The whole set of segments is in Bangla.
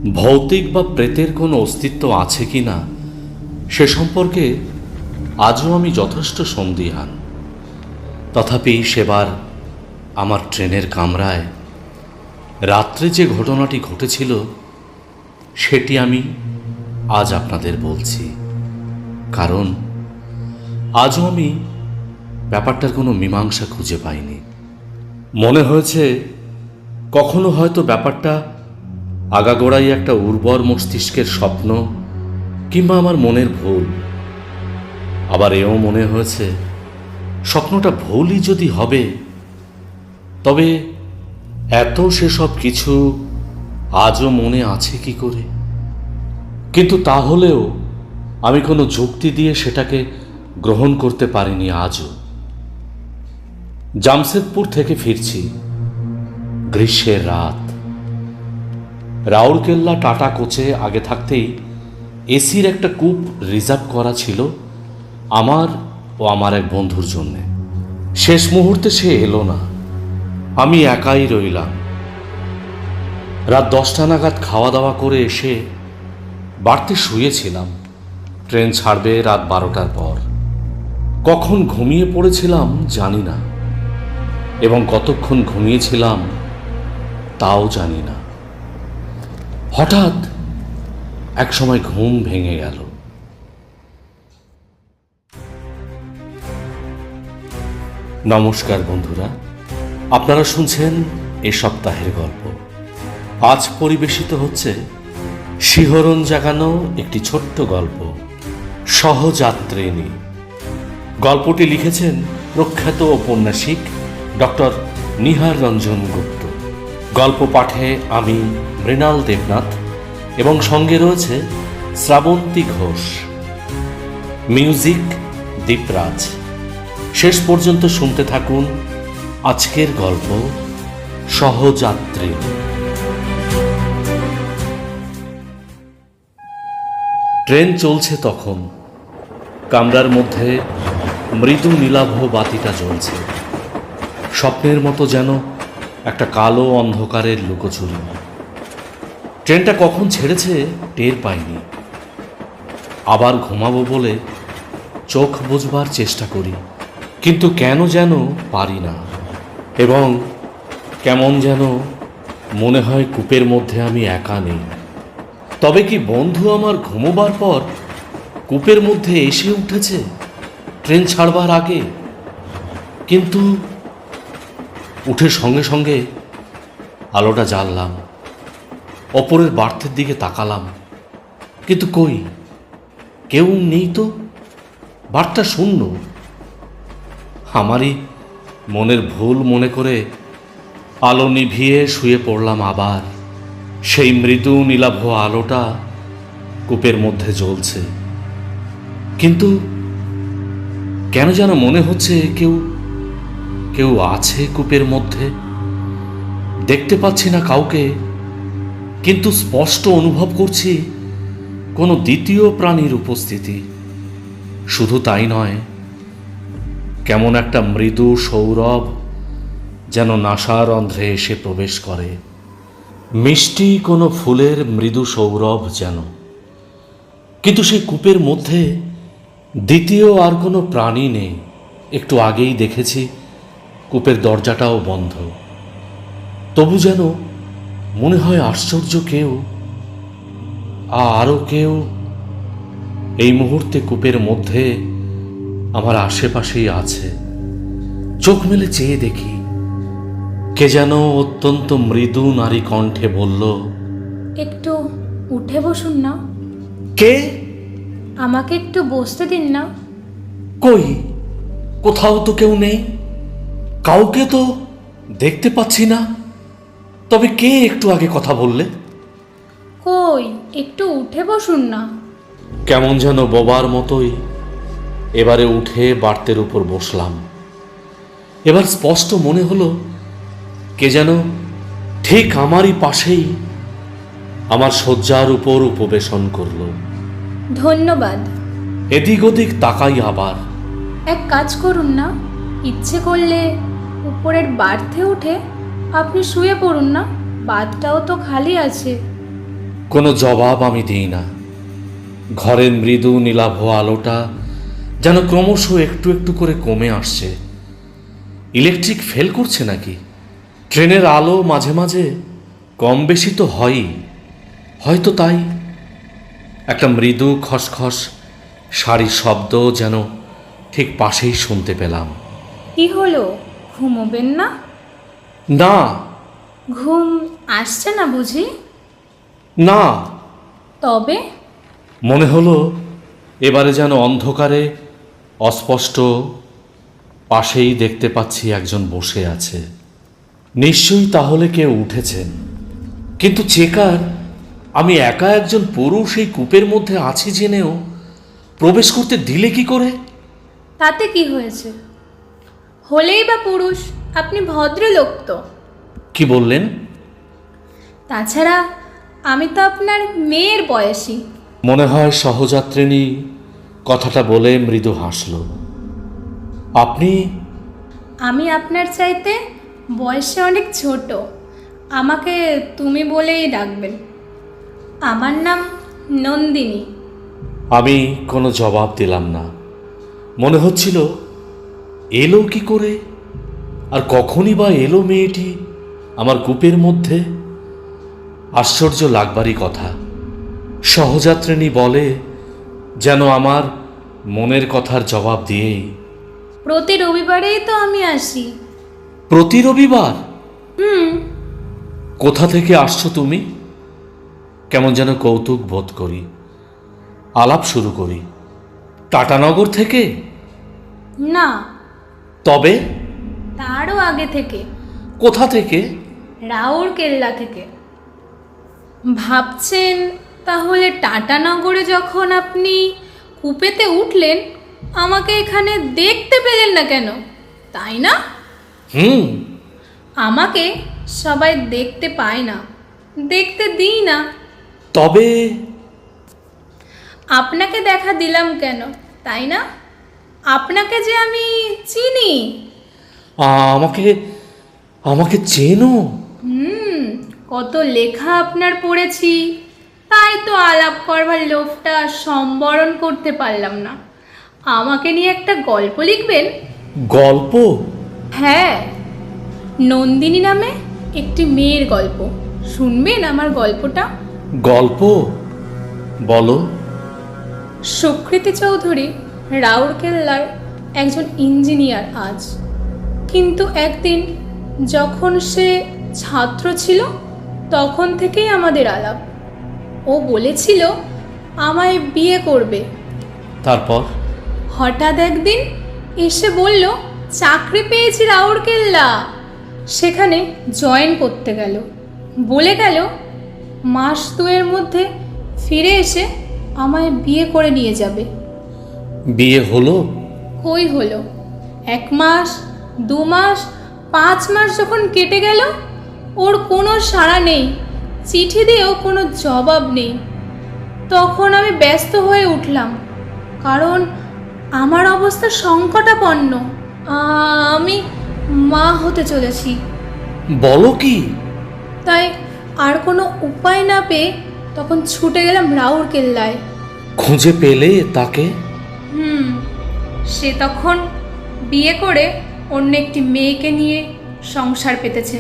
ভৌতিক বা প্রেতের কোনো অস্তিত্ব আছে কি না সে সম্পর্কে আজও আমি যথেষ্ট সন্দিহান। তথাপি সেবার আমার ট্রেনের কামরায় রাত্রে যে ঘটনাটি ঘটেছিল সেটি আমি আজ আপনাদের বলছি, কারণ আজও আমি ব্যাপারটার কোনো মীমাংসা খুঁজে পাইনি। মনে হয়েছে কখনো হয়তো ব্যাপারটা আগাগোড়াই একটা উর্বর মস্তিষ্কের স্বপ্ন কিংবা আমার মনের ভুল। আবার এও মনে হয়েছে স্বপ্নটা ভুলই যদি হবে তবে এত সেসব কিছু আজও মনে আছে কি করে। কিন্তু তাহলেও আমি কোনো যুক্তি দিয়ে সেটাকে গ্রহণ করতে পারিনি আজও। জামশেদপুর থেকে ফিরছি, গ্রীষ্মের রাত। রাউরকেল্লা টাটা কোচে আগে থাকতেই এসির একটা কূপ রিজার্ভ করা ছিল আমার ও আমার এক বন্ধুর জন্যে। শেষ মুহূর্তে সে এলো না, আমি একাই রইলাম। রাত 10টা নাগাদ খাওয়া দাওয়া করে এসে বাড়িতে শুয়েছিলাম। ট্রেন ছাড়বে রাত 12টার পর। কখন ঘুমিয়ে পড়েছিলাম জানি না, এবং কতক্ষণ ঘুমিয়েছিলাম তাও জানি না। হঠাৎ এক সময় ঘুম ভেঙে গেল। নমস্কার বন্ধুরা, আপনারা শুনছেন এ সপ্তাহের গল্প। আজ পরিবেশিত হচ্ছে শিহরণ জাগানো একটি ছোট্ট গল্প, সহযাত্রিনী। গল্পটি লিখেছেন প্রখ্যাত ঔপন্যাসিক ডক্টর নিহার রঞ্জন গুপ্ত। গল্প পাঠে আমি মৃণাল দেবনাথ এবং সঙ্গে রয়েছে শ্রাবন্তী ঘোষ। মিউজিক দীপরাজ। শেষ পর্যন্ত শুনতে থাকুন আজকের গল্প সহযাত্রী। ট্রেন চলছে তখন। কামরার মধ্যে মৃদু নীলাভ বাতিটা জ্বলছে, স্বপ্নের মতো যেন একটা কালো অন্ধকারের লুকোচুরি। ট্রেনটা কখন ছেড়েছে টের পাইনি। আবার ঘুমাবো বলে চোখ বুঝবার চেষ্টা করি, কিন্তু কেন যেন পারি না, এবং কেমন যেন মনে হয় কূপের মধ্যে আমি একা নেই। তবে কি বন্ধু আমার ঘুমোবার পর কূপের মধ্যে এসে উঠেছে ট্রেন ছাড়বার আগে? কিন্তু উঠে সঙ্গে সঙ্গে আলোটা জ্বাললাম, ওপরের বার্থের দিকে তাকালাম, কিন্তু কই, কেউ নেই তো। বার্থটা শূন্য। আমারই মনের ভুল মনে করে আলো নিভিয়ে শুয়ে পড়লাম আবার। সেই মৃদু নীলাভ আলোটা কূপের মধ্যে জ্বলছে, কিন্তু কেন যেন মনে হচ্ছে কেউ কেউ আছে কূপের মধ্যে। দেখতে পাচ্ছি না কাউকে, কিন্তু স্পষ্ট অনুভব করছি কোনো দ্বিতীয় প্রাণীর উপস্থিতি। শুধু তাই নয়, কেমন একটা মৃদু সৌরভ যেন নাসারন্ধ্রে এসে প্রবেশ করে। মিষ্টি কোনো ফুলের মৃদু সৌরভ যেন। কিন্তু সেই কূপের মধ্যে দ্বিতীয় আর কোনো প্রাণী নেই। একটু আগেই দেখেছি কূপের দরজাটাও বন্ধ। তবু যেন মনে হয় আশ্চর্য কেউ, আরও কেউ এই মুহূর্তে কূপের মধ্যে আমার আশেপাশেই আছে। চোখ মেলে চেয়ে দেখি, কে যেন অত্যন্ত মৃদু নারী কণ্ঠে বলল, একটু উঠে বসুন না। কে? আমাকে একটু বসতে দিন না। কই, কোথাও তো কেউ নেই, কাউকে তো দেখতে পাচ্ছি না। তবে কে একটু আগে কথা বললে? কই, একটু উঠে বসুন না। কেমন যেন বোবার মতোই এবারে উঠে বার্তের উপর বসলাম। এবার স্পষ্ট মনে হলো কে যেন ঠিক আমারই পাশেই আমার শয্যার উপর উপবেশন করল। ধন্যবাদ। এদিক ওদিক তাকাই আবার। এক কাজ করুন না, ইচ্ছে করলে উপরের বার্থে উঠে আপনি শুয়ে পড়ুন না, বাথটাও তো খালি আছে। কোনো জবাব আমি দিই না। ঘরের মৃদু নীলাভ আলোটা যেন ক্রমশ একটু একটু করে কমে আসছে। ইলেকট্রিক ফেল করছে নাকি? ট্রেনের আলো মাঝে মাঝে কম বেশি তো হয়ই, হয়তো তাই। একটা মৃদু খসখস শাড়ির শব্দ যেন ঠিক পাশেই শুনতে পেলাম। কি হলো, ঘুমোবেন না? না ঘুম আসছে না বুঝি? না, তবে মনে হলো এবারে যেন অন্ধকারে অস্পষ্ট পাশেই দেখতে পাচ্ছি একজন বসে আছে। নিশ্চয়ই তাহলে কেউ উঠেছেন, কিন্তু চেকার আমি একা একজন পুরুষ এই কূপের মধ্যে আছি জেনেও প্রবেশ করতে দিলে কি করে? তাতে কি হয়েছে? হলেই বা পুরুষ, আপনি ভদ্রলোক তো। কি বললেন? তাছাড়া আমি তো আপনার মেয়ের বয়সী। মনে হয় সহযাত্রিনী কথাটা বলে মৃদু হাসল। আপনি? আমি আপনার চাইতে বয়সে অনেক ছোট। আমাকে তুমি বলেই ডাকবেন। আমার নাম নন্দিনী। আমি কোনো জবাব দিলাম না। মনে হচ্ছিল এলো কি করে, আর কখনই বা এলো মেয়েটি আমার কূপের মধ্যে? আশ্চর্য লাগবারই কথা। সহযাত্রিনী বলে যেন আমার মনের কথার জবাব দিয়েই। প্রতি রবিবারেই তো আমি আসি। প্রতি রবিবার? কোথা থেকে আসছো তুমি? কেমন যেন কৌতুক বোধ করি। আলাপ শুরু করি। টাটানগর থেকে? না, তবে? তারও আগে থেকে, কোথা থেকে? রাউরকেল্লা থেকে। ভাবছেন তাহলে টাটানগরে যখন আপনি কূপেতে উঠলেন আমাকে এখানে দেখতে পেলেন না কেন, তাই না? হুম। আমাকে সবাই দেখতে পায় না, দেখতে দিই না। তবে? আপনাকে দেখা দিলাম কেন, তাই না? আপনাকে যে আমি চিনি। আমাকে আমাকে চেনো? কত লেখা আপনার পড়েছি, তাই তো আলাপ করবার লোভটা সম্বরণ করতে পারলাম না। আমাকে নিয়ে একটা গল্প লিখবেন? গল্প? হ্যাঁ, নন্দিনী নামে একটি মেয়ের গল্প। শুনবেন আমার গল্পটা? গল্প? বলো। সুকৃতি চৌধুরী রাউরকেল্লার একজন ইঞ্জিনিয়ার আজ, কিন্তু একদিন যখন সে ছাত্র ছিল তখন থেকেই আমাদের আলাপ। ও বলেছিল আমায় বিয়ে করবে। তারপর? হঠাৎ একদিন এসে বলল চাকরি পেয়েছি রাউরকেল্লা, সেখানে জয়েন করতে গেল। বলে গেল মাস দুয়ের মধ্যে ফিরে এসে আমায় বিয়ে করে নিয়ে যাবে। বিয়ে হলো? কই হলো? 1 মাস, 2 মাস, 5 মাস যখন কেটে গেল ওর কোনো সাড়া নেই, চিঠি দিয়েও কোনো জবাব নেই। তখন আমি ব্যস্ত হয়ে উঠলাম, কারণ আমার অবস্থা সংকটাপন্ন। আমি মা হতে চলেছি। বলো কি? তাই আর কোনো উপায় না পেয়ে তখন ছুটে গেলাম রাউরকেল্লায়। খুঁজে পেলে তাকে? সে তখন বিয়ে করে অন্য একটি মেয়েকে নিয়ে সংসার পেতেছে,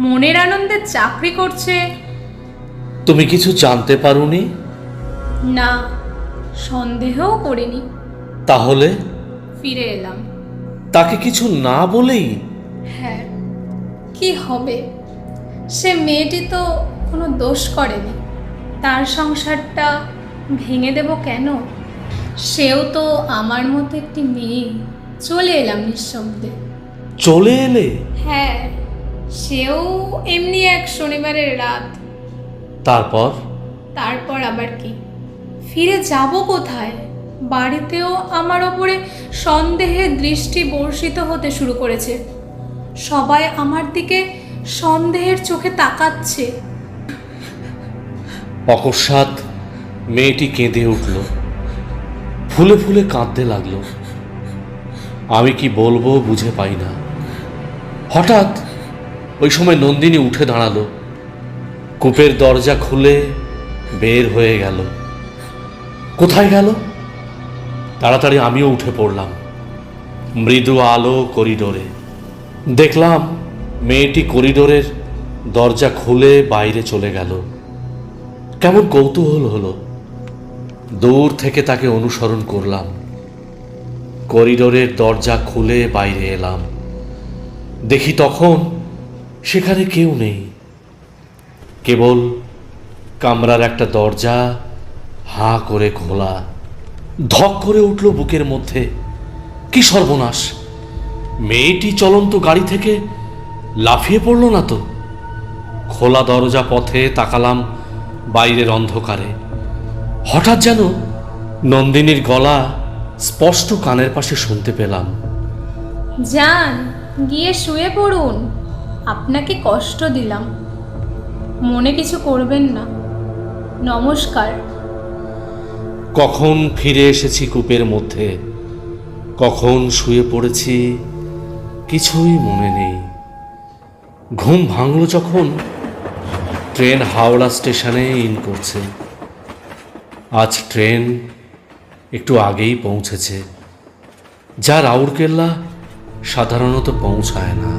মনের আনন্দে চাকরি করছে। তুমি কিছু জানতে পারোনি? না, সন্দেহও করিনি। তাহলে? ফিরে এলাম। তাকে কিছু না বলেই? হ্যাঁ, কি হবে? সে মেয়েটি তো কোনো দোষ করেনি, তার সংসারটা ভেঙে দেব কেন? সেও তো আমার মতো একটি মেয়ে। চলে এলাম নিঃশব্দে। চলে এলে? হ্যাঁ, সেও এমনি এক শনিবারের রাত। তারপর? তারপর আবার কি? ফিরে যাব কোথায়? বাড়িতেও আমার ওপরে সন্দেহের দৃষ্টি বর্ষিত হতে শুরু করেছে। সবাই আমার দিকে সন্দেহের চোখে তাকাচ্ছে। অকস্মাৎ মেয়েটি কেঁদে উঠল, ফুলে ফুলে কাঁদতে লাগলো। আমি কি বলবো বুঝে পাই না। হঠাৎ ওই সময় নন্দিনী উঠে দাঁড়ালো। কূপের দরজা খুলে বের হয়ে গেল। কোথায় গেল? তাড়াতাড়ি আমিও উঠে পড়লাম। মৃদু আলো করিডোরে। দেখলাম মেয়েটি করিডোরের দরজা খুলে বাইরে চলে গেল। কেমন কৌতূহল হলো। দূর থেকে তাকে অনুসরণ করলাম। করিডোরের দরজা খুলে বাইরে এলাম। দেখি তখন সেখানে কেউ নেই, কেবল কামরার একটা দরজা হাঁ করে খোলা। ধক করে উঠল বুকের মধ্যে। কি সর্বনাশ! মেয়েটি চলন্ত গাড়ি থেকে লাফিয়ে পড়ল না তো? খোলা দরজা পথে তাকালাম বাইরের অন্ধকারে। হঠাৎ যেন নন্দিনীর গলা স্পষ্ট কানের পাশে শুনতে পেলাম। যান, গিয়ে শুয়ে পড়ুন, আপনাকে কষ্ট দিলাম, মনে কিছু করবেন না, নমস্কার। কখন ফিরে এসেছি কূপের মধ্যে, কখন শুয়ে পড়েছি কিছুই মনে নেই। ঘুম ভাঙল যখন ট্রেন হাওড়া স্টেশনে ইন করছে। আজ ট্রেন একটু আগেই পৌঁছেছে, যা রাউরকেল্লা সাধারণত পৌঁছায় না।